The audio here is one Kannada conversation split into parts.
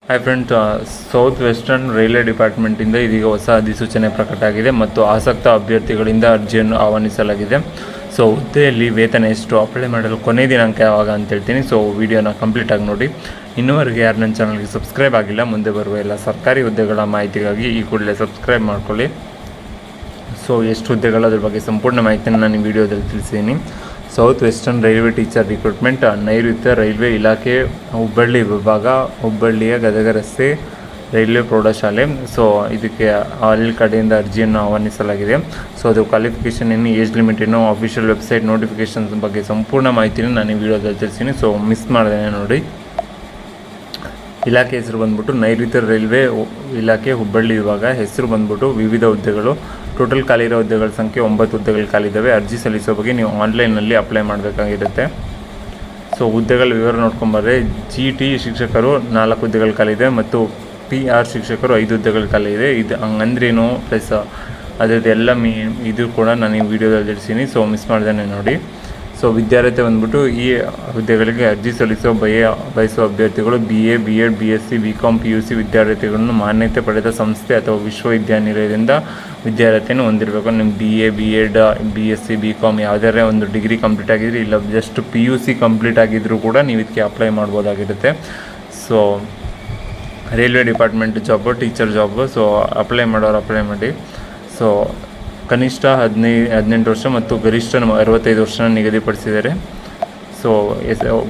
Hi friends, south western railway ಡಿಪಾರ್ಟ್ಮೆಂಟಿಂದ ಇದೀಗ ಹೊಸ ಅಧಿಸೂಚನೆ ಪ್ರಕಟ ಆಗಿದೆ ಮತ್ತು ಆಸಕ್ತ ಅಭ್ಯರ್ಥಿಗಳಿಂದ ಅರ್ಜಿಯನ್ನು ಆಹ್ವಾನಿಸಲಾಗಿದೆ. ಸೊ ಹುದ್ದೆಯಲ್ಲಿ ವೇತನ ಎಷ್ಟು, ಅಪ್ಲೈ ಮಾಡಲು ಕೊನೆ ದಿನಾಂಕ ಯಾವಾಗ ಅಂತ ಹೇಳ್ತೀನಿ. ಸೊ ವಿಡಿಯೋನ ಕಂಪ್ಲೀಟಾಗಿ ನೋಡಿ. ಇನ್ನೂವರೆಗೆ ಯಾರು ನನ್ನ ಚಾನಲ್ಗೆ ಸಬ್ಸ್ಕ್ರೈಬ್ ಆಗಿಲ್ಲ, ಮುಂದೆ ಬರುವ ಎಲ್ಲ ಸರ್ಕಾರಿ ಹುದ್ದೆಗಳ ಮಾಹಿತಿಗಾಗಿ ಈ ಕೂಡಲೇ ಸಬ್ಸ್ಕ್ರೈಬ್ ಮಾಡ್ಕೊಳ್ಳಿ. ಸೊ ಎಷ್ಟು ಹುದ್ದೆಗಳು ಅದ್ರ ಬಗ್ಗೆ ಸಂಪೂರ್ಣ ಮಾಹಿತಿಯನ್ನು ನಾನು ಈ ವಿಡಿಯೋದಲ್ಲಿ ತಿಳಿಸಿದ್ದೀನಿ. South western railway teacher recruitment, ನೈಋತ್ಯ ರೈಲ್ವೆ ಇಲಾಖೆ, ಹುಬ್ಬಳ್ಳಿ ವಿಭಾಗ, ಹುಬ್ಬಳ್ಳಿಯ ಗದಗ ರಸ್ತೆ ರೈಲ್ವೆ ಪ್ರೌಢಶಾಲೆ. ಸೊ ಇದಕ್ಕೆ ಅಲ್ಲಿ ಕಡೆಯಿಂದ ಅರ್ಜಿಯನ್ನು ಆಹ್ವಾನಿಸಲಾಗಿದೆ. ಸೊ ಅದು ಕ್ವಾಲಿಫಿಕೇಷನ್ ಏನು, ಏಜ್ ಲಿಮಿಟ್ ಏನು, ಅಫಿಷಿಯಲ್ ವೆಬ್ಸೈಟ್ ನೋಟಿಫಿಕೇಷನ್ಸ್ ಬಗ್ಗೆ ಸಂಪೂರ್ಣ ಮಾಹಿತಿನ ನಾನು ಈ ವಿಡಿಯೋದಲ್ಲಿ ತಿಳಿಸ್ತೀನಿ. ಸೊ ಮಿಸ್ ಮಾಡ್ದೇನೆ ನೋಡಿ. ಇಲಾಖೆ ಹೆಸರು ಬಂದ್ಬಿಟ್ಟು ನೈಋತ್ಯ ರೈಲ್ವೆ ಇಲಾಖೆ ಹುಬ್ಬಳ್ಳಿ ವಿಭಾಗ. ಹೆಸರು ಬಂದ್ಬಿಟ್ಟು ವಿವಿಧ ಹುದ್ದೆಗಳು. ಟೋಟಲ್ ಖಾಲಿ ಇರೋ ಹುದ್ದೆಗಳ ಸಂಖ್ಯೆ 9 ಹುದ್ದೆಗಳು ಖಾಲಿದ್ದಾವೆ. ಅರ್ಜಿ ಸಲ್ಲಿಸೋ ಬಗ್ಗೆ ನೀವು ಆನ್ಲೈನಲ್ಲಿ ಅಪ್ಲೈ ಮಾಡಬೇಕಾಗಿರುತ್ತೆ. ಸೊ ಹುದ್ದೆಗಳ ವಿವರ ನೋಡ್ಕೊಂಬರ್ರೆ. GT ಶಿಕ್ಷಕರು 4 ಹುದ್ದೆಗಳು ಖಾಲಿದೆ ಮತ್ತು PR ಶಿಕ್ಷಕರು 5 ಹುದ್ದೆಗಳು ಖಾಲಿ ಇದೆ. ಇದು ಹಂಗಂದ್ರೇನು ಪ್ಲಸ್ ಅದ್ರದ್ದು ಎಲ್ಲ ಇದು ಕೂಡ ನಾನು ಈ ವಿಡಿಯೋದಲ್ಲಿ ತಿಳಿಸ್ತೀನಿ. ಸೊ ಮಿಸ್ ಮಾಡ್ದೇನೆ ನೋಡಿ. ಸೊ ವಿದ್ಯಾರ್ಥಿ ಬಂದ್ಬಿಟ್ಟು ಈ ಹುದ್ದೆಗಳಿಗೆ ಅರ್ಜಿ ಸಲ್ಲಿಸೋ ಬಯಸುವ ಅಭ್ಯರ್ಥಿಗಳು BA, B.Ed, BSc, BCom, PUC ವಿದ್ಯಾರ್ಥಿಗಳನ್ನು ಮಾನ್ಯತೆ ಪಡೆದ ಸಂಸ್ಥೆ ಅಥವಾ ವಿಶ್ವವಿದ್ಯಾನಿಲಯದಿಂದ ವಿದ್ಯಾರ್ಥಿಯನ್ನು ಹೊಂದಿರಬೇಕು. ನಿಮ್ಮ BA, B.Ed, BSc, BCom ಯಾವುದೇ ಒಂದು ಡಿಗ್ರಿ ಕಂಪ್ಲೀಟ್ ಆಗಿದ್ರೆ, ಇಲ್ಲ ಜಸ್ಟ್ PUC ಕಂಪ್ಲೀಟ್ ಆಗಿದ್ದರೂ ಕೂಡ ನೀವು ಇದಕ್ಕೆ ಅಪ್ಲೈ ಮಾಡ್ಬೋದಾಗಿರುತ್ತೆ. So railway department job, teacher job. So apply ಮಾಡೋರು ಅಪ್ಲೈ ಮಾಡಿ. ಸೊ ಕನಿಷ್ಠ 18 ವರ್ಷ ಮತ್ತು ಗರಿಷ್ಠ 65 ವರ್ಷನ ನಿಗದಿಪಡಿಸಿದ್ದಾರೆ. ಸೊ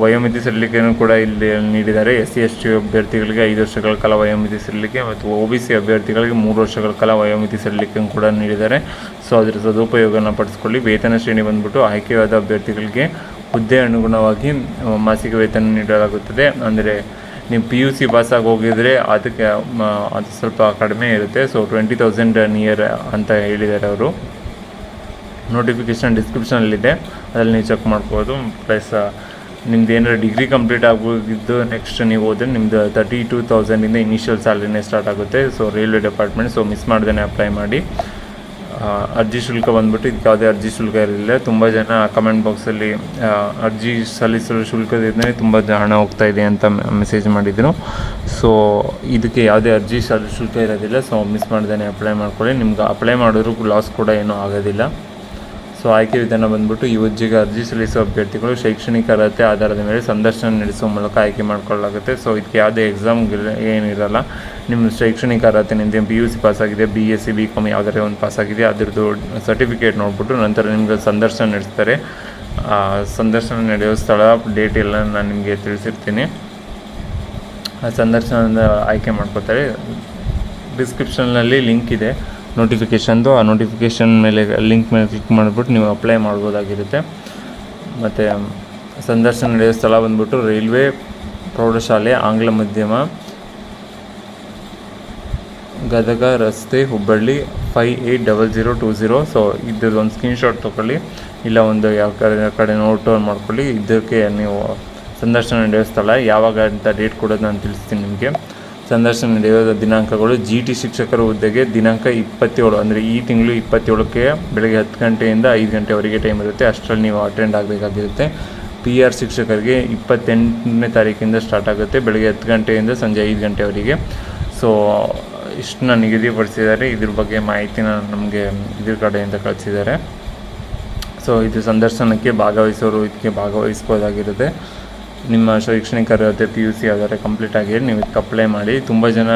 ವಯೋಮಿತಿ ಸಡಿಲಿಕೆಯನ್ನು ಕೂಡ ಇಲ್ಲಿ ನೀಡಿದ್ದಾರೆ. SC ST ಅಭ್ಯರ್ಥಿಗಳಿಗೆ 5 ವರ್ಷಗಳ ಕಾಲ ವಯೋಮಿತಿ ಸಡಿಲಿಕೆ ಮತ್ತು OBC ಅಭ್ಯರ್ಥಿಗಳಿಗೆ 3 ವರ್ಷಗಳ ಕಾಲ ವಯೋಮಿತಿ ಸಡಿಲಿಕೆಯನ್ನು ಕೂಡ ನೀಡಿದ್ದಾರೆ. ಸೊ ಅದರ ಸದುಪಯೋಗನ ಪಡಿಸ್ಕೊಳ್ಳಿ. ವೇತನ ಶ್ರೇಣಿ ಬಂದ್ಬಿಟ್ಟು ಆಯ್ಕೆಯಾದ ಅಭ್ಯರ್ಥಿಗಳಿಗೆ ಹುದ್ದೆ ಅನುಗುಣವಾಗಿ ಮಾಸಿಕ ವೇತನ ನೀಡಲಾಗುತ್ತದೆ. ಅಂದರೆ ನೀವು PUC ಪಾಸಾಗಿ ಹೋಗಿದ್ರೆ ಅದಕ್ಕೆ ಅದು ಸ್ವಲ್ಪ ಕಡಿಮೆ ಇರುತ್ತೆ. ಸೊ 20,000 ನಿಯರ್ ಅಂತ ಹೇಳಿದ್ದಾರೆ ಅವರು. ನೋಟಿಫಿಕೇಷನ್ ಡಿಸ್ಕ್ರಿಪ್ಷನಲ್ಲಿದೆ, ಅದರಲ್ಲಿ ನೀವು ಚೆಕ್ ಮಾಡ್ಬೋದು. ಪ್ಲಸ್ ನಿಮ್ದು ಏನಾದ್ರು ಡಿಗ್ರಿ ಕಂಪ್ಲೀಟ್ ಆಗೋಗಿದ್ದು ನೆಕ್ಸ್ಟ್ ನೀವು ಹೋದರೆ ನಿಮ್ಮದು 32,000ಇಂದ ಇನಿಷಿಯಲ್ ಸ್ಯಾಲ್ರಿನೇ ಸ್ಟಾರ್ಟ್ ಆಗುತ್ತೆ. So railway department. So miss ಮಾಡ್ದೇ ಅಪ್ಲೈ ಮಾಡಿ. ಅರ್ಜಿ ಶುಲ್ಕ ಬಂದ್ಬಿಟ್ಟು ಇದಕ್ಕೆ ಯಾವುದೇ ಅರ್ಜಿ ಶುಲ್ಕ ಇರಲಿಲ್ಲ. ತುಂಬ ಜನ ಕಮೆಂಟ್ ಬಾಕ್ಸಲ್ಲಿ ಅರ್ಜಿ ಸಲ್ಲಿಸಲು ಶುಲ್ಕದಿಂದಲೇ ತುಂಬ ಹಣ ಹೋಗ್ತಾ ಇದೆ ಅಂತ ಮೆಸೇಜ್ ಮಾಡಿದರು. ಸೊ ಇದಕ್ಕೆ ಯಾವುದೇ ಅರ್ಜಿ ಶುಲ್ಕ ಇರೋದಿಲ್ಲ. ಸೊ ಮಿಸ್ ಮಾಡ್ದೇ ಅಪ್ಲೈ ಮಾಡ್ಕೊಳ್ಳಿ. ನಿಮ್ಗೆ ಅಪ್ಲೈ ಮಾಡಿದ್ರೂ ಲಾಸ್ ಕೂಡ ಏನೂ ಆಗೋದಿಲ್ಲ. ಸೊ ಆಯ್ಕೆ ವಿಧಾನ ಬಂದ್ಬಿಟ್ಟು ಈ ಹುದ್ದೆಗೆ ಅರ್ಜಿ ಸಲ್ಲಿಸುವ ಅಭ್ಯರ್ಥಿಗಳು ಶೈಕ್ಷಣಿಕ ಅರ್ಹತೆ ಆಧಾರದ ಮೇಲೆ ಸಂದರ್ಶನ ನಡೆಸುವ ಮೂಲಕ ಆಯ್ಕೆ ಮಾಡಿಕೊಳ್ಳಲಾಗುತ್ತೆ. ಸೊ ಇದಕ್ಕೆ ಯಾವುದೇ ಎಕ್ಸಾಮ್ ಏನಿರಲ್ಲ. ನಿಮ್ಮ ಶೈಕ್ಷಣಿಕ ಅರ್ಹತೆ ನಿಂದ PUC ಪಾಸಾಗಿದೆ, BSc, BCom ಯಾವುದಾದ್ರೂ ಒಂದು ಪಾಸಾಗಿದೆ, ಅದರದ್ದು ಸರ್ಟಿಫಿಕೇಟ್ ನೋಡಿಬಿಟ್ಟು ನಂತರ ನಿಮ್ಗೆ ಸಂದರ್ಶನ ನಡೆಸ್ತಾರೆ. ಸಂದರ್ಶನ ನಡೆಯೋ ಸ್ಥಳ, ಡೇಟ್ ಎಲ್ಲ ನಾನು ನಿಮಗೆ ತಿಳಿಸಿರ್ತೀನಿ. ಆ ಸಂದರ್ಶನದ ಆಯ್ಕೆ ಮಾಡ್ಕೋತಾರೆ. ಡಿಸ್ಕ್ರಿಪ್ಷನ್ನಲ್ಲಿ ಲಿಂಕ್ ಇದೆ ನೋಟಿಫಿಕೇಷನ್ದು. ಆ ನೋಟಿಫಿಕೇಷನ್ ಮೇಲೆ ಲಿಂಕ್ ಮೇಲೆ ಕ್ಲಿಕ್ ಮಾಡಿಬಿಟ್ಟು ನೀವು ಅಪ್ಲೈ ಮಾಡ್ಬೋದಾಗಿರುತ್ತೆ. ಮತ್ತು ಸಂದರ್ಶನ ನಡೆಯೋ ಸ್ಥಳ ಬಂದ್ಬಿಟ್ಟು ರೈಲ್ವೆ ಪ್ರೌಢಶಾಲೆ, ಆಂಗ್ಲ ಮಾಧ್ಯಮ, ಗದಗ ರಸ್ತೆ, ಹುಬ್ಬಳ್ಳಿ 580020. ಸೊ ಇದ್ರದ್ದು ಒಂದು ಸ್ಕ್ರೀನ್ಶಾಟ್ ತೊಗೊಳ್ಳಿ, ಇಲ್ಲ ಒಂದು ಯಾವ ಕಡೆ ನೋಟ್ ಮಾಡ್ಕೊಳ್ಳಿ. ಇದಕ್ಕೆ ನೀವು ಸಂದರ್ಶನ ನಡೆಯೋ ಸ್ಥಳ ಯಾವಾಗ ಅಂತ ಡೇಟ್ ಕೊಡೋದು ನಾನು ತಿಳಿಸ್ತೀನಿ ನಿಮಗೆ. ಸಂದರ್ಶನ ನಡೆಯೋ ದಿನಾಂಕಗಳು: GT ಶಿಕ್ಷಕರ ಹುದ್ದೆಗೆ ದಿನಾಂಕ 27, ಅಂದರೆ ಈ ತಿಂಗಳು 27ಕ್ಕೆ ಬೆಳಗ್ಗೆ 10 ಗಂಟೆಯಿಂದ 5 ಗಂಟೆವರೆಗೆ ಟೈಮ್ ಇರುತ್ತೆ. ಅಷ್ಟರಲ್ಲಿ ನೀವು ಅಟೆಂಡ್ ಆಗಬೇಕಾಗಿರುತ್ತೆ. PR ಶಿಕ್ಷಕರಿಗೆ 28ನೇ ತಾರೀಕಿಂದ ಸ್ಟಾರ್ಟ್ ಆಗುತ್ತೆ, ಬೆಳಗ್ಗೆ 10 ಗಂಟೆಯಿಂದ ಸಂಜೆ 5 ಗಂಟೆವರೆಗೆ. ಸೊ ಇಷ್ಟನ್ನ ನಿಗದಿಪಡಿಸಿದ್ದಾರೆ. ಇದ್ರ ಬಗ್ಗೆ ಮಾಹಿತಿನ ನಮಗೆ ಇದ್ರ ಕಡೆಯಿಂದ ಕಳಿಸಿದ್ದಾರೆ. ಸೊ ಇದು ಸಂದರ್ಶನಕ್ಕೆ ಭಾಗವಹಿಸೋರು ಇದಕ್ಕೆ ಭಾಗವಹಿಸ್ಬೋದಾಗಿರುತ್ತೆ. ನಿಮ್ಮ ಶೈಕ್ಷಣಿಕ ಅರ್ಹತೆ PUC ಯಾವ್ದಾರು ಕಂಪ್ಲೀಟ್ ಆಗಿದೆ ನೀವು ಇದಕ್ಕೆ ಅಪ್ಲೈ ಮಾಡಿ. ತುಂಬ ಜನ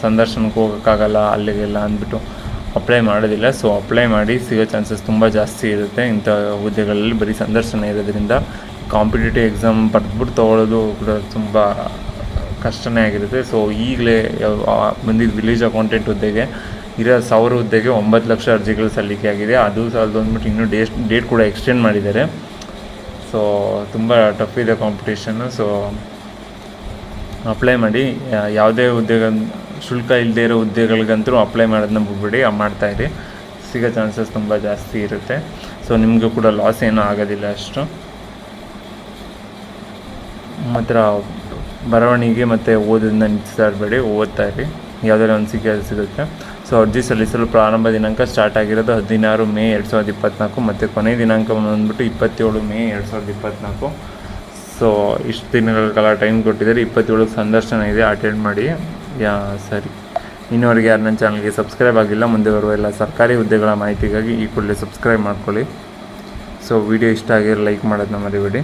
ಸಂದರ್ಶನಕ್ಕೆ ಹೋಗೋಕ್ಕಾಗಲ್ಲ ಅಲ್ಲಿಗೆಲ್ಲ ಅಂದ್ಬಿಟ್ಟು ಅಪ್ಲೈ ಮಾಡೋದಿಲ್ಲ. ಸೊ ಅಪ್ಲೈ ಮಾಡಿ, ಸಿಗೋ ಚಾನ್ಸಸ್ ತುಂಬ ಜಾಸ್ತಿ ಇರುತ್ತೆ. ಇಂಥ ಹುದ್ದೆಗಳಲ್ಲಿ ಬರೀ ಸಂದರ್ಶನ ಇರೋದ್ರಿಂದ ಕಾಂಪಿಟೇಟಿವ್ ಎಕ್ಸಾಮ್ ಬರೆದ್ಬಿಟ್ಟು ತೊಗೊಳ್ಳೋದು ಕೂಡ ತುಂಬ ಕಷ್ಟನೇ ಆಗಿರುತ್ತೆ. ಸೊ ಈಗಲೇ ಬಂದಿದ್ದು ವಿಲೇಜ್ ಅಕೌಂಟೆಂಟ್ ಹುದ್ದೆಗೆ ಇರೋ 1000 ಹುದ್ದೆಗೆ 9 ಲಕ್ಷ ಅರ್ಜಿಗಳು ಸಲ್ಲಿಕೆ ಆಗಿದೆ. ಅದು ಅಂದ್ಬಿಟ್ಟು ಇನ್ನೂ ಡೇಟ್ ಕೂಡ ಎಕ್ಸ್ಟೆಂಡ್ ಮಾಡಿದ್ದಾರೆ. ಸೊ ತುಂಬ ಟಫ್ ಇದೆ ಕಾಂಪಿಟೇಷನ್ನು. ಸೊ ಅಪ್ಲೈ ಮಾಡಿ. ಯಾವುದೇ ಹುದ್ದೆಗೆ ಶುಲ್ಕ ಇಲ್ಲದೇ ಇರೋ ಹುದ್ದೆಗಳಿಗಂತೂ ಅಪ್ಲೈ ಮಾಡೋದನ್ನ ಬಿಟ್ಬಿಡಿ, ಮಾಡ್ತಾಯಿರಿ. ಸಿಗೋ ಚಾನ್ಸಸ್ ತುಂಬ ಜಾಸ್ತಿ ಇರುತ್ತೆ. ಸೊ ನಿಮಗೂ ಕೂಡ ಲಾಸ್ ಏನೂ ಆಗೋದಿಲ್ಲ ಅಷ್ಟು. ಮಾತ್ರ ಬರವಣಿಗೆ ಮತ್ತು ಓದೋದನ್ನ ನಿಲ್ಲಿಸಬೇಡಿ, ಓದ್ತಾಯಿರಿ. ಯಾವುದಾದ್ರು ಒಂದು ಸಿಗುತ್ತೆ. ಸೊ ಅರ್ಜಿ ಸಲ್ಲಿಸಲು ಪ್ರಾರಂಭ ದಿನಾಂಕ ಸ್ಟಾರ್ಟ್ ಆಗಿರೋದು 16 ಮೇ 2024 ಮತ್ತು ಕೊನೆಯ ದಿನಾಂಕ ಬಂದ್ಬಿಟ್ಟು 27 ಮೇ 2024. ಸೊ ಇಷ್ಟು ದಿನಗಳ ಕಾಲ ಟೈಮ್ ಕೊಟ್ಟಿದ್ದಾರೆ. 27ಕ್ಕೆ ಸಂದರ್ಶನ ಇದೆ, ಅಟೆಂಡ್ ಮಾಡಿ. ಸರಿ, ಇನ್ನೂವರೆಗೆ ಯಾರು ನನ್ನ ಚಾನಲ್ಗೆ ಸಬ್ಸ್ಕ್ರೈಬ್ ಆಗಿಲ್ಲ, ಮುಂದೆ ಬರುವ ಎಲ್ಲ ಸರ್ಕಾರಿ ಹುದ್ದೆಗಳ ಮಾಹಿತಿಗಾಗಿ ಈ ಕೂಡಲೇ ಸಬ್ಸ್ಕ್ರೈಬ್ ಮಾಡ್ಕೊಳ್ಳಿ. ಸೊ ವಿಡಿಯೋ ಇಷ್ಟ ಆಗಿರೋ ಲೈಕ್ ಮಾಡೋದನ್ನ ಮರಿಬೇಡಿ.